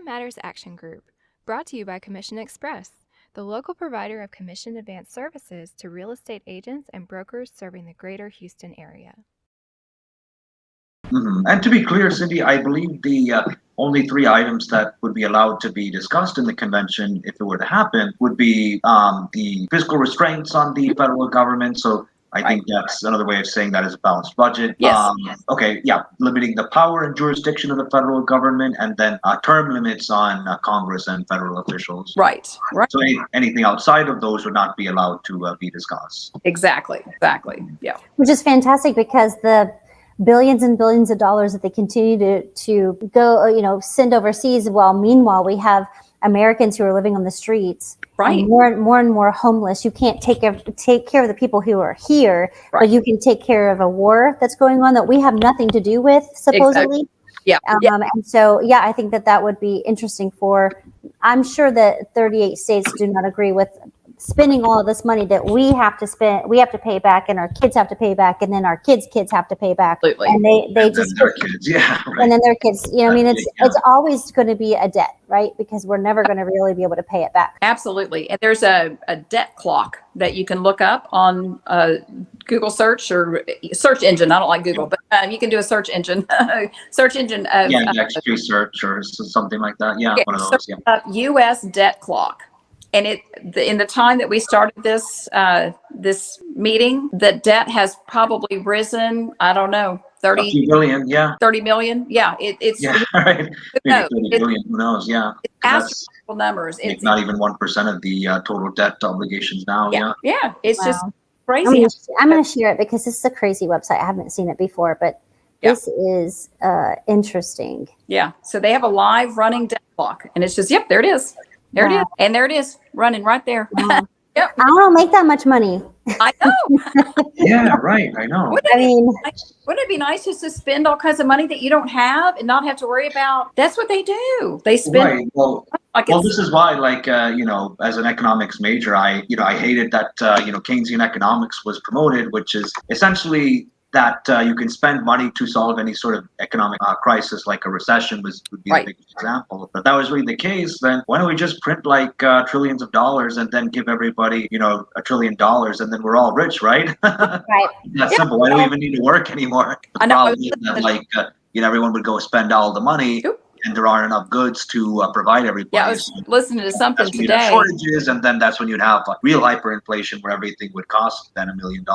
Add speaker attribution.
Speaker 1: Matters Action Group, brought to you by Commission Express, the local provider of commission advance services to real estate agents and brokers serving the greater Houston area.
Speaker 2: And to be clear, Cindy, I believe the only three items that would be allowed to be discussed in the convention, if it were to happen, would be the fiscal restraints on the federal government. So I think that's another way of saying that is a balanced budget.
Speaker 3: Yes.
Speaker 2: Limiting the power and jurisdiction of the federal government, and then term limits on Congress and federal officials.
Speaker 3: Right.
Speaker 2: So anything outside of those would not be allowed to be discussed.
Speaker 3: Exactly. Yeah.
Speaker 4: Which is fantastic, because the billions and billions of dollars that they continue to go, send overseas, while meanwhile we have Americans who are living on the streets,
Speaker 3: right?
Speaker 4: And more homeless. You can't take care of the people who are here,
Speaker 3: right,
Speaker 4: but you can take care of a war that's going on that we have nothing to do with, supposedly.
Speaker 3: Exactly. Yeah.
Speaker 4: And so, I think that would be interesting I'm sure that 38 states do not agree with spending all of this money that we have to spend, we have to pay back, and our kids have to pay back, and then our kids' kids have to pay back.
Speaker 3: Absolutely.
Speaker 4: And they just
Speaker 2: their kids,
Speaker 4: and then their kids. It's always going to be a debt, right? Because we're never going to really be able to pay it back.
Speaker 3: Absolutely. And there's a debt clock that you can look up on Google search or search engine. I don't like Google, but you can do a search engine. Search engine of
Speaker 2: next research or something like that. Yeah, one of those. Yeah.
Speaker 3: U.S. debt clock. And in the time that we started this meeting, the debt has probably risen, I don't know,
Speaker 2: 30 billion, yeah.
Speaker 3: 30 million. Yeah. It's
Speaker 2: right. Maybe 30 billion, who knows? Yeah.
Speaker 3: It's astronomical numbers.
Speaker 2: It's not even 1% of the total debt obligations now.
Speaker 3: Yeah. It's just crazy.
Speaker 4: I'm going to share it because this is a crazy website. I haven't seen it before, but this is interesting.
Speaker 3: Yeah. So they have a live running debt clock, and it's just, there it is. There it is. And there it is, running right there.
Speaker 4: Wow. I don't make that much money.
Speaker 3: I know.
Speaker 2: Yeah, right. I know.
Speaker 3: Wouldn't it be nice just to spend all kinds of money that you don't have and not have to worry about? That's what they do. They spend.
Speaker 2: Right. Well, this is why, as an economics major, I hated that, Keynesian economics was promoted, which is essentially that you can spend money to solve any sort of economic crisis, like a recession would be the biggest example. But that was really the case. Then why don't we just print trillions of dollars and then give everybody, $1 trillion, and then we're all rich, right?
Speaker 4: Right.
Speaker 2: That's simple. Why do we even need to work anymore? The problem is that, everyone would go spend all the money. And there aren't enough goods to provide everybody.
Speaker 3: Yeah, I was listening to something today.
Speaker 2: Shortages, and then that's when you'd have real hyperinflation where everything would cost then $1 million.